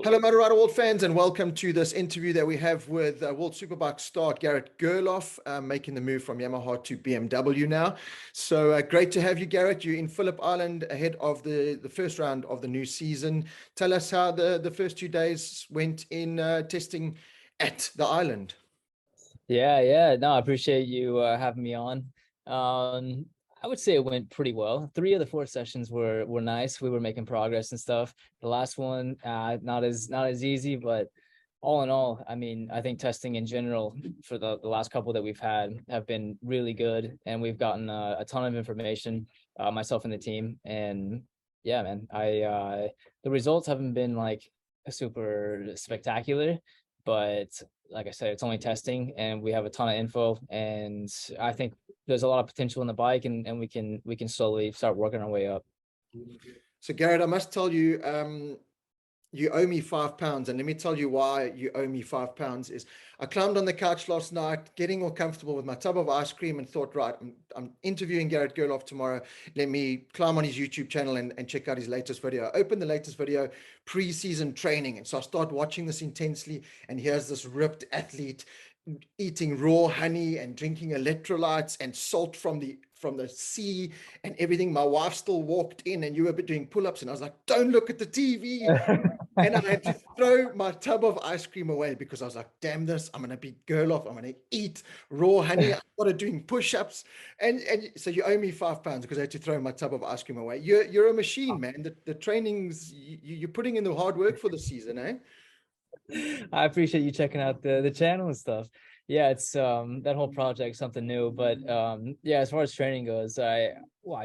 Hello, Motor Rider World fans, and welcome to this interview that we have with World Superbike star Garrett Gerloff, making the move from Yamaha to BMW now. So great to have you, Garrett. You're in Phillip Island ahead of the first round of the new season. Tell us how the first 2 days went in testing at the island. Yeah. No, I appreciate you having me on. I would say it went pretty well. 3 of the 4 sessions were nice. We were making progress and stuff. The last one, not as easy, but all in all, I mean, I think testing in general for the last couple that we've had have been really good, and we've gotten a ton of information, myself and the team. And yeah, man, the results haven't been like super spectacular, but like I said, it's only testing and we have a ton of info, and I think there's a lot of potential in the bike, and we can slowly start working our way up. So, Garrett, I must tell you, you owe me £5, and let me tell you why you owe me £5 is I climbed on the couch last night, getting all comfortable with my tub of ice cream, and thought, right, I'm interviewing Garrett Gerloff tomorrow. Let me climb on his YouTube channel and check out his latest video. I opened the latest video, pre-season training, and so I start watching this intensely, and here's this ripped athlete eating raw honey and drinking electrolytes and salt from the sea and everything. My wife still walked in, and you were doing pull-ups, and I was like, don't look at the TV. And I had to throw my tub of ice cream away because I was like, damn this, I'm going to beat Gerloff. I'm going to eat raw honey. I started doing push-ups. And so you owe me £5 because I had to throw my tub of ice cream away. You're a machine, man. The trainings, you're putting in the hard work for the season, eh? I appreciate you checking out the channel and stuff. Yeah, it's that whole project something new, but yeah, as far as training goes, I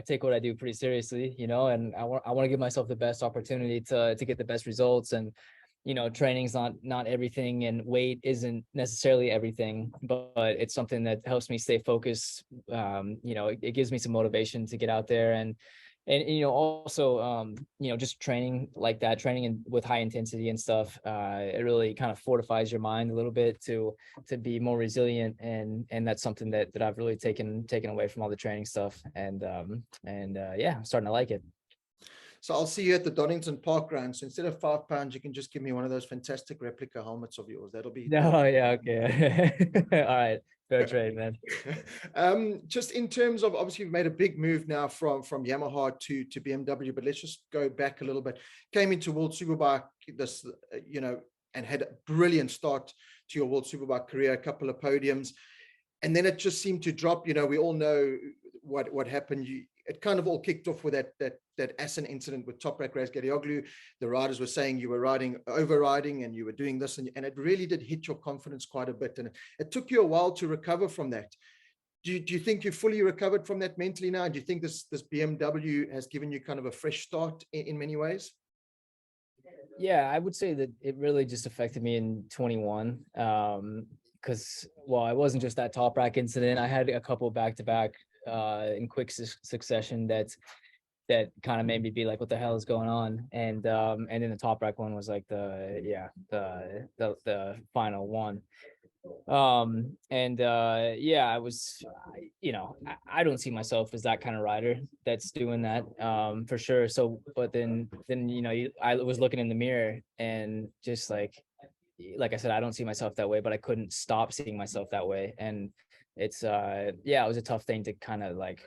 take what I do pretty seriously, and I want to give myself the best opportunity to get the best results. And training's not everything, and weight isn't necessarily everything, but it's something that helps me stay focused. It gives me some motivation to get out there, and also just training like that, with high intensity and stuff, it really kind of fortifies your mind a little bit to be more resilient, and that's something that I've really taken away from all the training stuff. And yeah, I'm starting to like it. So I'll see you at the Donington Park ground. So instead of £5, you can just give me one of those fantastic replica helmets of yours. That'll be. No, yeah, okay. All right, fair trade, man. Just in terms of, obviously you've made a big move now from Yamaha to BMW, but let's just go back a little bit. Came into World Superbike this, and had a brilliant start to your World Superbike career, a couple of podiums, and then it just seemed to drop. We all know what happened. It kind of all kicked off with that Assen incident with Toprak Razgatlioglu. The riders were saying you were overriding, and you were doing this, and it really did hit your confidence quite a bit. And it took you a while to recover from that. Do you think you fully recovered from that mentally now? Do you think this BMW has given you kind of a fresh start in many ways? Yeah, I would say that it really just affected me in 21. Because, well, it wasn't just that Toprak incident. I had a couple back-to-back in quick succession that kind of made me be like, what the hell is going on? And then the Toprak one was like the final one. Yeah, I don't see myself as that kind of rider that's doing that, for sure. So, but then I was looking in the mirror, and just like I said, I don't see myself that way, but I couldn't stop seeing myself that way. And it's it was a tough thing to kind of like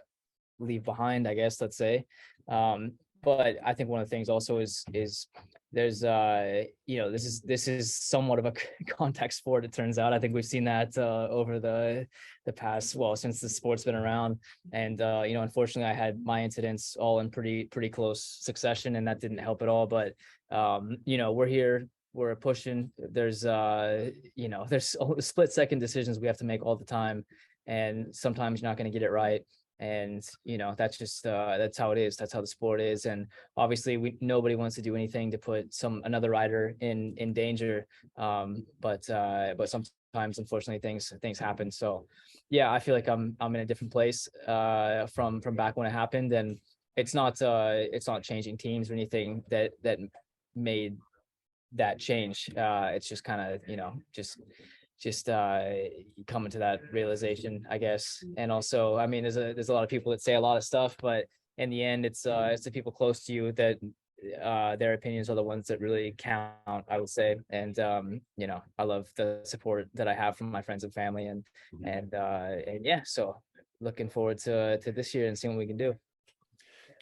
leave behind, I guess, let's say. But I think one of the things also is there's this is somewhat of a contact sport, it turns out. I think we've seen that over the past, well, since the sport's been around. And unfortunately, I had my incidents all in pretty close succession, and that didn't help at all. But we're here, we're pushing. There's there's split-second decisions we have to make all the time, and sometimes you're not going to get it right. And that's just that's how it is. That's how the sport is. And obviously nobody wants to do anything to put another rider in danger, but sometimes, unfortunately, things happen. So yeah, I feel like I'm in a different place from back when it happened. And it's not changing teams or anything that made that change. It's just kind of just coming to that realization, I guess. And also, I mean, there's a lot of people that say a lot of stuff, but in the end, it's the people close to you that their opinions are the ones that really count, I would say. And you know, I love the support that I have from my friends and family, and yeah, so looking forward to this year and seeing what we can do.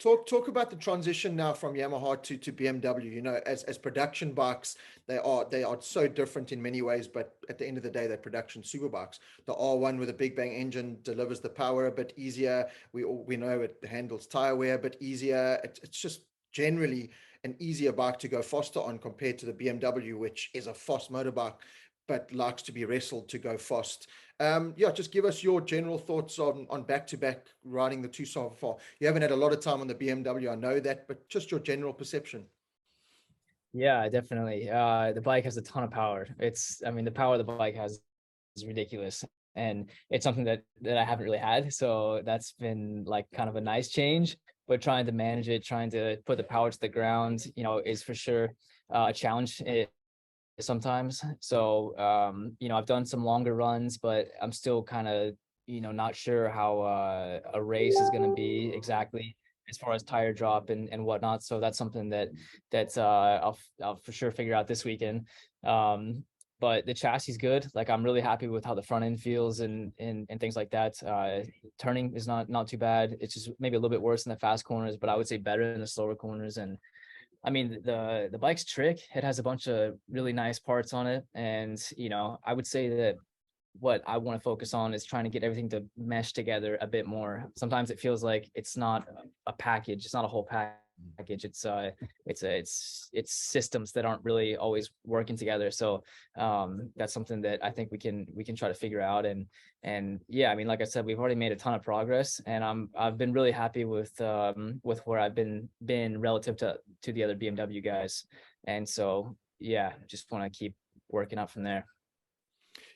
Talk about the transition now from Yamaha to BMW. You know, as production bikes, they are so different in many ways, but at the end of the day, they're production superbikes. The R1 with a big bang engine delivers the power a bit easier. We know it handles tire wear a bit easier. It's just generally an easier bike to go faster on compared to the BMW, which is a fast motorbike but likes to be wrestled to go fast. Yeah, just give us your general thoughts on back to back riding the two so far. You haven't had a lot of time on the BMW, I know that, but just your general perception. Yeah, definitely. The bike has a ton of power. I mean, the power the bike has is ridiculous, and it's something that I haven't really had. So that's been like kind of a nice change. But trying to manage it, trying to put the power to the ground, you know, is for sure a challenge. Sometimes. So, you know, I've done some longer runs, but I'm still kind of, you know, not sure how a race is going to be exactly as far as tire drop and whatnot. So that's something I'll for sure figure out this weekend. But the chassis is good. Like I'm really happy with how the front end feels and things like that. Turning is not too bad. It's just maybe a little bit worse in the fast corners, but I would say better in the slower corners. And I mean, the bike's trick. It has a bunch of really nice parts on it, and you know, I would say that what I want to focus on is trying to get everything to mesh together a bit more. Sometimes it feels like it's not a package. It's not a whole package. It's systems that aren't really always working together. So that's something that I think we can try to figure out. And yeah, I mean, like I said, we've already made a ton of progress, and I've been really happy with where I've been relative to the other BMW guys. And so yeah, just want to keep working up from there.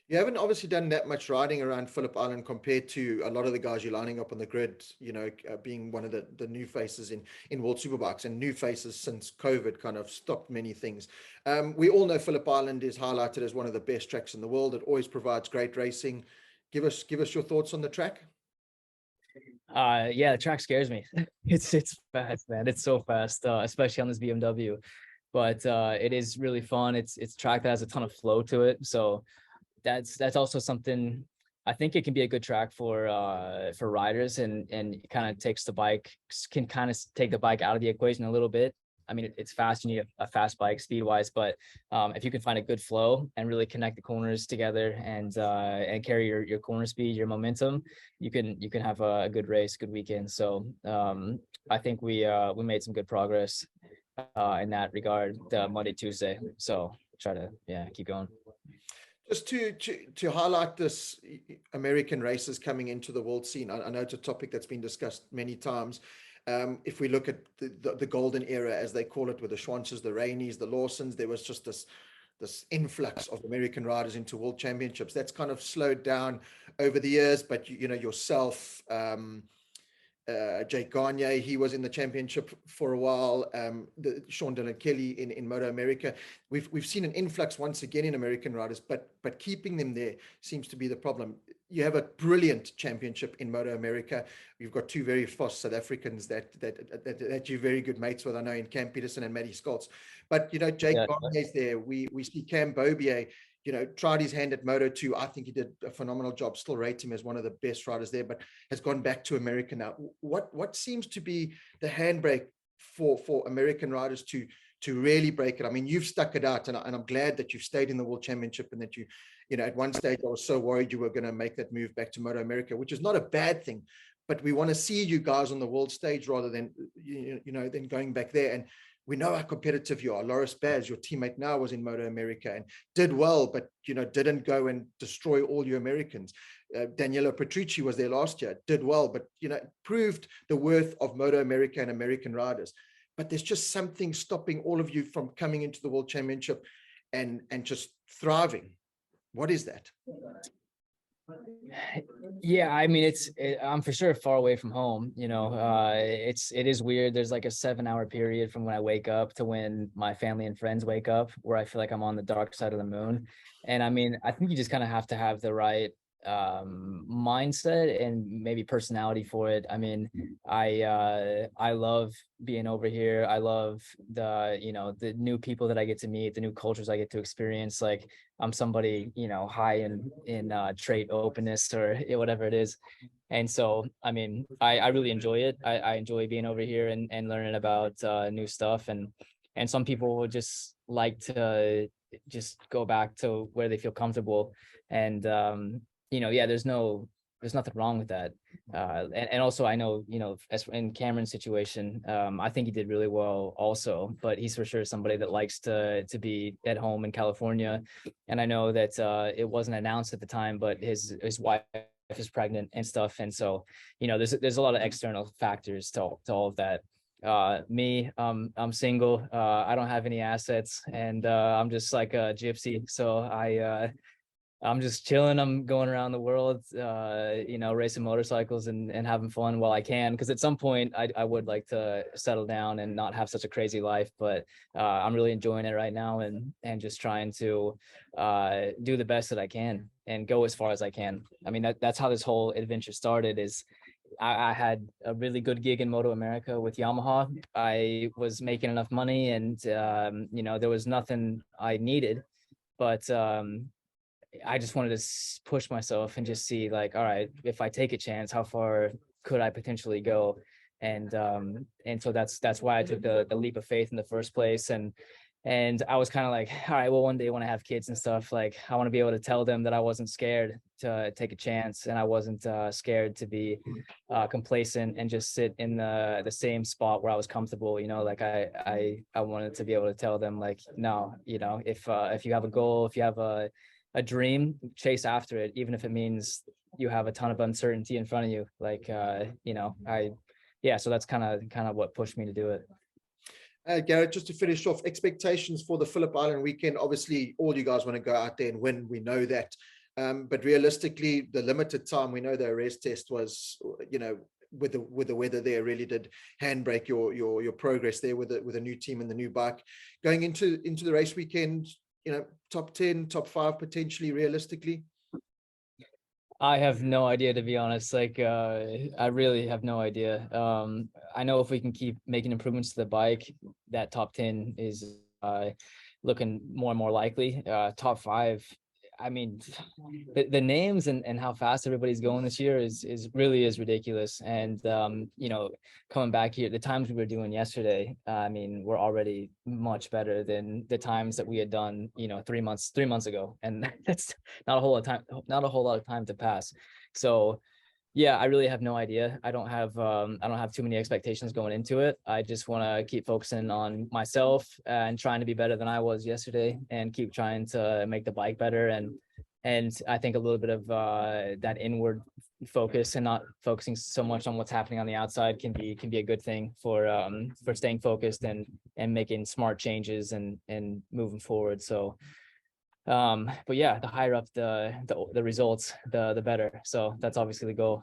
You haven't obviously done that much riding around Phillip Island compared to a lot of the guys you're lining up on the grid, you know, being one of the new faces in World Superbikes, and new faces since COVID kind of stopped many things. We all know Phillip Island is highlighted as one of the best tracks in the world. It always provides great racing. Give us your thoughts on the track. Yeah, the track scares me. It's fast, man. It's so fast, especially on this BMW. But it is really fun. It's a track that has a ton of flow to it. So that's also something. I think it can be a good track for riders, and it kind of takes the bike can kind of take the bike out of the equation a little bit. I mean, it's fast. You need a fast bike speed wise, but if you can find a good flow and really connect the corners together and carry your corner speed, your momentum, you can have a good race, good weekend. So I think we made some good progress in that regard Monday, Tuesday. So try to keep going. Just to highlight this, American races coming into the world scene. I know it's a topic that's been discussed many times. If we look at the golden era, as they call it, with the Schwanzes, the Raineys, the Lawsons, there was just this influx of American riders into world championships. That's kind of slowed down over the years, but you know yourself. Jake Gagne, he was in the championship for a while. Sean Dillon Kelly in Moto America. We've seen an influx once again in American riders, but keeping them there seems to be the problem. You have a brilliant championship in Moto America. You've got two very fast South Africans that you're very good mates with. I know in Cam Peterson and Matty Scholz. But you know, Jake Yeah. Gagne's there. We see Cam Bobier, you know, tried his hand at Moto 2. I think he did a phenomenal job. Still rate him as one of the best riders there, but has gone back to America now. What seems to be the handbrake for American riders to really break it? I mean, you've stuck it out, and I'm glad that you've stayed in the World Championship, and that you know, at one stage I was so worried you were going to make that move back to Moto America, which is not a bad thing, but we want to see you guys on the world stage rather than than going back there. And we know how competitive you are. Loris Baz, your teammate now, was in Moto America and did well, but didn't go and destroy all you Americans. Daniela Petrucci was there last year, did well, but proved the worth of Moto America and American riders. But there's just something stopping all of you from coming into the World Championship and just thriving. What is that? Yeah, I mean, I'm for sure far away from home. It is weird. There's like a 7-hour period from when I wake up to when my family and friends wake up, where I feel like I'm on the dark side of the moon. And I mean, I think you just kind of have to have the right mindset and maybe personality for it. I mean, I love being over here. I love the, you know, the new people that I get to meet, the new cultures I get to experience. Like, I'm somebody, you know, high in trait openness or whatever it is. And so, I mean, I really enjoy it. I enjoy being over here and learning about new stuff. And some people would just like to just go back to where they feel comfortable. And you know, yeah, there's nothing wrong with that. And also, I know, you know, as in Cameron's situation, I think he did really well also, but he's for sure somebody that likes to be at home in California. And I know that it wasn't announced at the time, but his wife is pregnant and stuff. And so, you know, there's a lot of external factors to all of that. Me, I'm single. I don't have any assets, and I'm just like a gypsy. So I'm just chilling. I'm going around the world, you know, racing motorcycles and having fun while I can. Because at some point, I would like to settle down and not have such a crazy life. But I'm really enjoying it right now, and just trying to do the best that I can and go as far as I can. I mean, that's how this whole adventure started. Is I had a really good gig in Moto America with Yamaha. I was making enough money, and you know, there was nothing I needed, but I just wanted to push myself and just see, like, all right, if I take a chance, how far could I potentially go? And so that's why I took the leap of faith in the first place. And I was kind of like, all right, well, one day when I have kids and stuff, like, I want to be able to tell them that I wasn't scared to take a chance, and I wasn't scared to be complacent and just sit in the same spot where I was comfortable. You know, like I wanted to be able to tell them, like, no, you know, if you have a goal, if you have a dream, chase after it, even if it means you have a ton of uncertainty in front of you. Like, you know, yeah, so that's kind of what pushed me to do it. Garrett, just to finish off, expectations for the Phillip Island weekend. Obviously, all you guys want to go out there and win. We know that. But realistically, the limited time, we know the arrest test was, you know, with the weather there really did handbrake your progress there with a new team and the new bike. Going into the race weekend, you know, top 10, top 5 potentially, realistically. I have no idea, to be honest. Like, I really have no idea. I know if we can keep making improvements to the bike, that top 10 is looking more and more likely. Top 5, I mean, the names and how fast everybody's going this year is really is ridiculous. And you know, coming back here, the times we were doing yesterday, I mean, we're already much better than the times that we had done, you know, 3 months ago. And that's not a whole lot of time to pass. So yeah, I really have no idea. I don't have too many expectations going into it. I just want to keep focusing on myself and trying to be better than I was yesterday, and keep trying to make the bike better. And I think a little bit of that inward focus and not focusing so much on what's happening on the outside can be a good thing for staying focused and making smart changes and moving forward. So but yeah, the higher up the results, the better. So that's obviously the goal.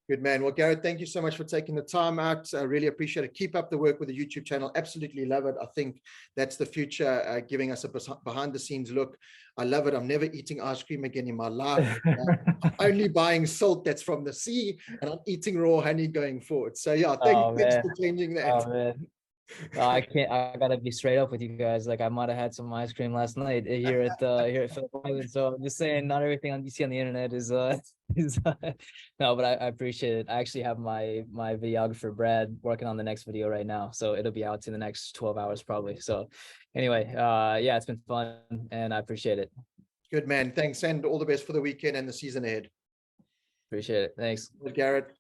Good man. Well, Garrett, thank you so much for taking the time out. I really appreciate it. Keep up the work with the YouTube channel. Absolutely love it. I think that's the future, giving us a behind the scenes look. I love it. I'm never eating ice cream again in my life. I'm only buying salt that's from the sea, and I'm eating raw honey going forward. So yeah, thanks Oh man. for changing that. Oh man. I can't. I gotta be straight up with you guys. Like, I might have had some ice cream last night here at Phillip Island. So I'm just saying, not everything you see on the internet is is no. But I appreciate it. I actually have my videographer Brad working on the next video right now, so it'll be out in the next 12 hours probably. So anyway, yeah, it's been fun and I appreciate it. Good man. Thanks, and all the best for the weekend and the season ahead. Appreciate it. Thanks. Garrett.